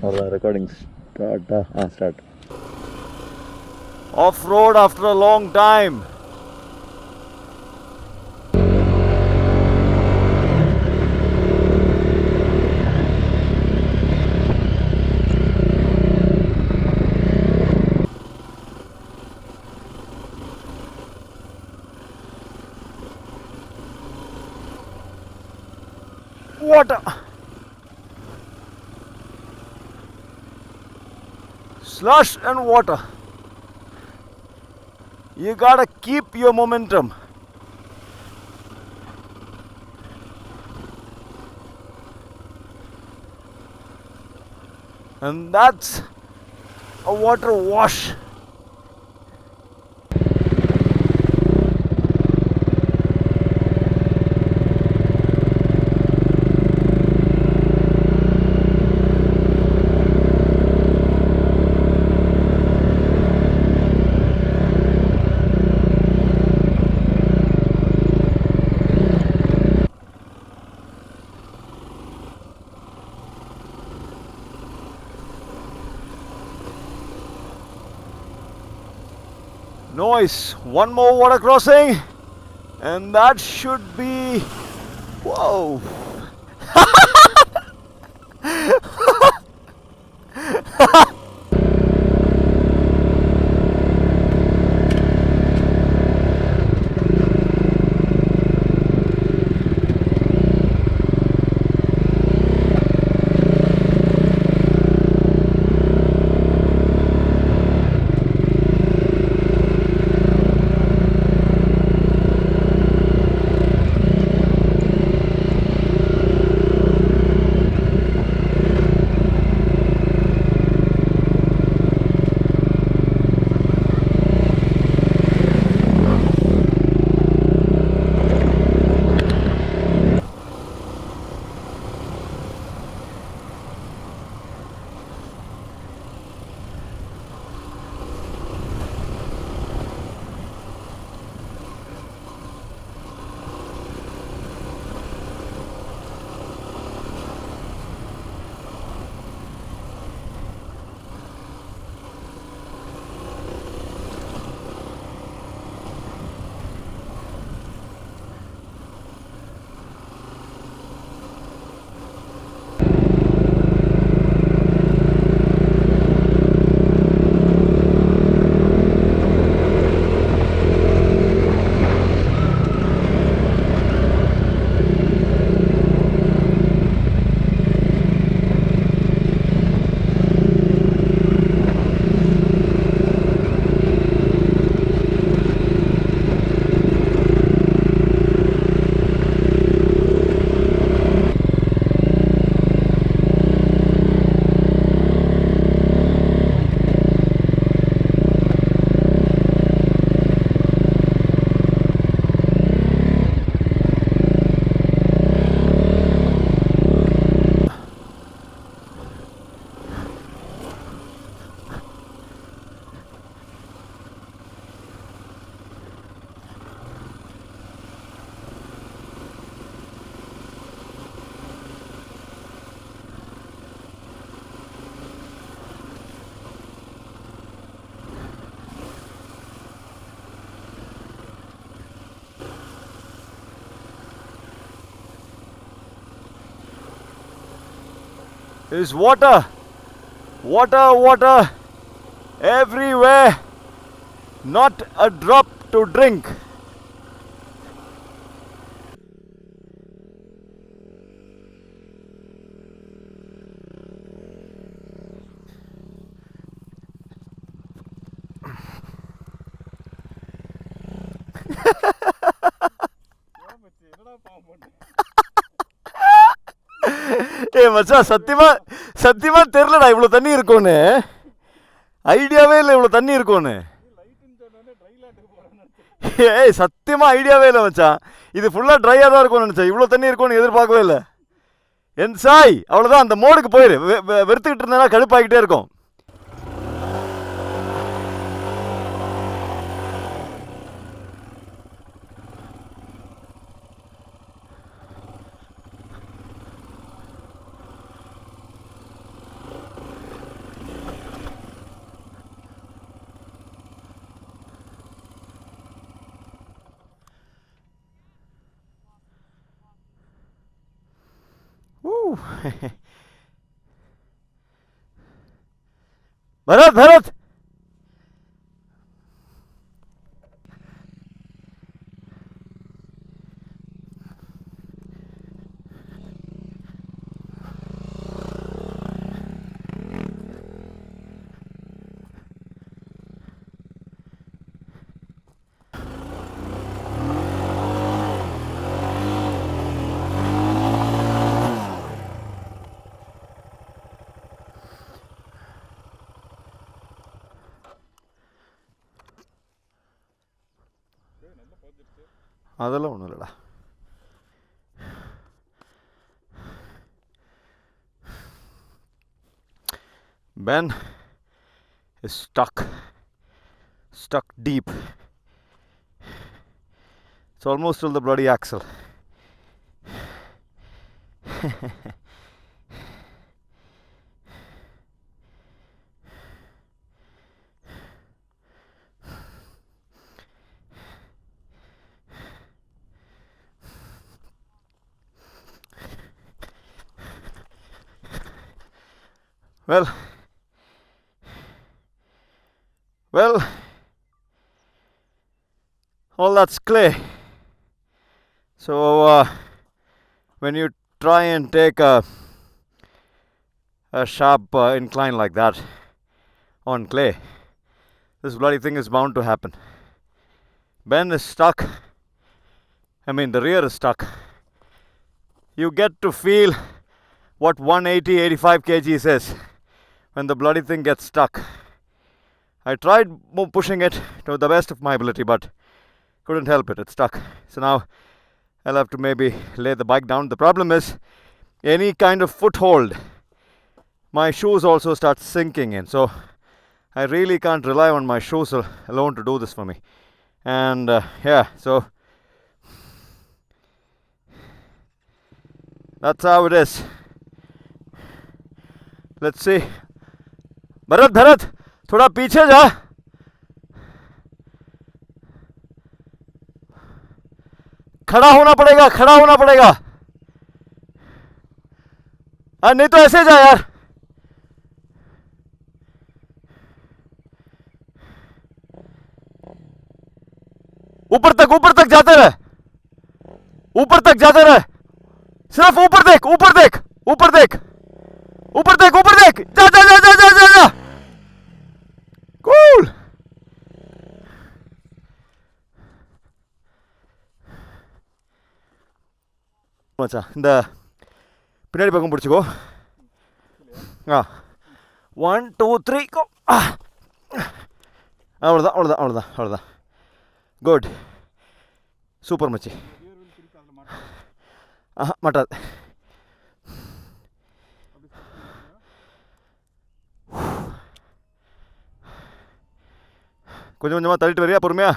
Or the recording start. Off-road after a long time. Water. Slush and water. You gotta keep your momentum. And that's a water wash. Nice. One more water crossing, and that should be. Whoa. Is water, water everywhere, not a drop to drink. ஏ மச்சான், சத்தியமா தெரியலடா இவ்வளோ தண்ணி இருக்கும்னு. ஐடியாவே இல்லை இவ்வளோ தண்ணி இருக்கும்னு. ஏய் சத்தியமா ஐடியாவே இல்லை மச்சான். இது ஃபுல்லாக ட்ரையாக தான் இருக்கும்னு நினச்சேன். இவ்வளோ தண்ணி இருக்கும்னு எதிர்பார்க்கவே இல்லை. என் சாய் அவ்வளோதான், அந்த மோடுக்கு போயிரு. வெறுத்துக்கிட்டு இருந்தேன்னா கடுப்பாகிட்டே இருக்கும். Woo. Bharat! அதெல்லாம் ஒன்றும் இல்லைடா. Ben is stuck deep. It's almost till the bloody axle. Well, all that's clay. So when you try and take a sharp incline like that on clay, this bloody thing is bound to happen. Ben is stuck. I mean, the rear is stuck. You get to feel what 180-85 kgs is when the bloody thing gets stuck. I tried pushing it to the best of my ability, but couldn't help it. It's stuck. So now I'll have to maybe lay the bike down. The problem is any kind of foothold, my shoes also start sinking in. So I really can't rely on my shoes alone to do this for me. And yeah, so that's how it is. Let's see. Bharat, थोड़ा पीछे जा. खड़ा होना पड़ेगा. नहीं तो ऐसे जा यार. ऊपर तक जाते रहे. सिर्फ ऊपर देख. जा. Cool. மச்சான் இந்த பின்னாடி பக்கம் பிடிச்சிக்கோ. 1 2 3 கோ. அவ்வளோதான். குட். சூப்பர் மச்சி. மாட்டாது. கொஞ்சம் கொஞ்சமாக தள்ளிட்டு வரியா பொறுமையா?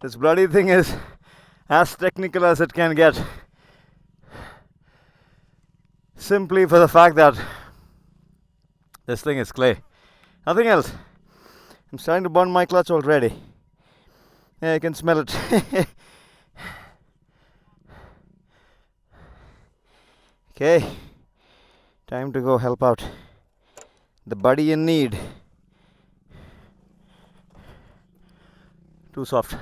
This bloody thing is as technical as it can get, simply for the fact that this thing is clay, nothing else. I'm starting to burn my clutch already. Yeah, I can smell it. Okay, time to go help out the buddy in need. Too soft.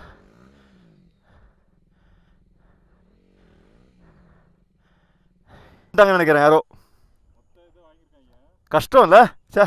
நினைக்கிறேன் யாரோ. கஷ்டம் இல்ல? சே.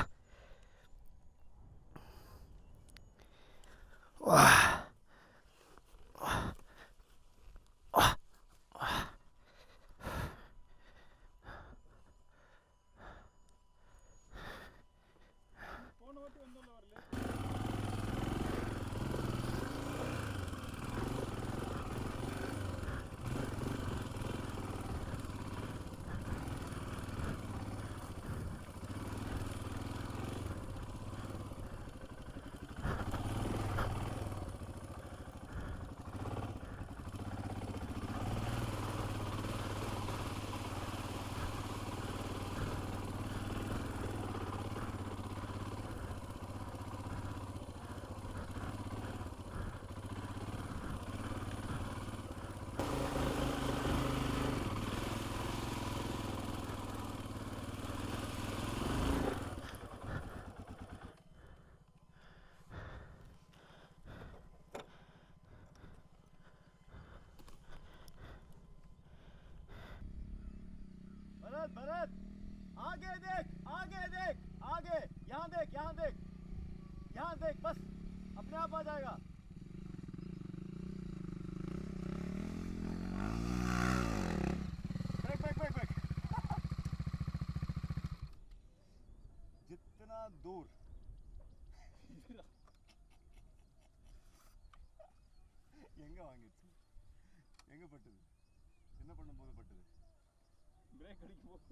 breath. आगे देख, आगे देख, आगे. यहाँ देख, यहाँ देख. यहाँ देख, बस अपने आप आ जाएगा. Break break break break. जितना दूर எங்க வாங்கிச்சு, எங்க பட்டது, என்ன பண்ணும்போது பட்டது? பிரேக் அடிக்கும் போது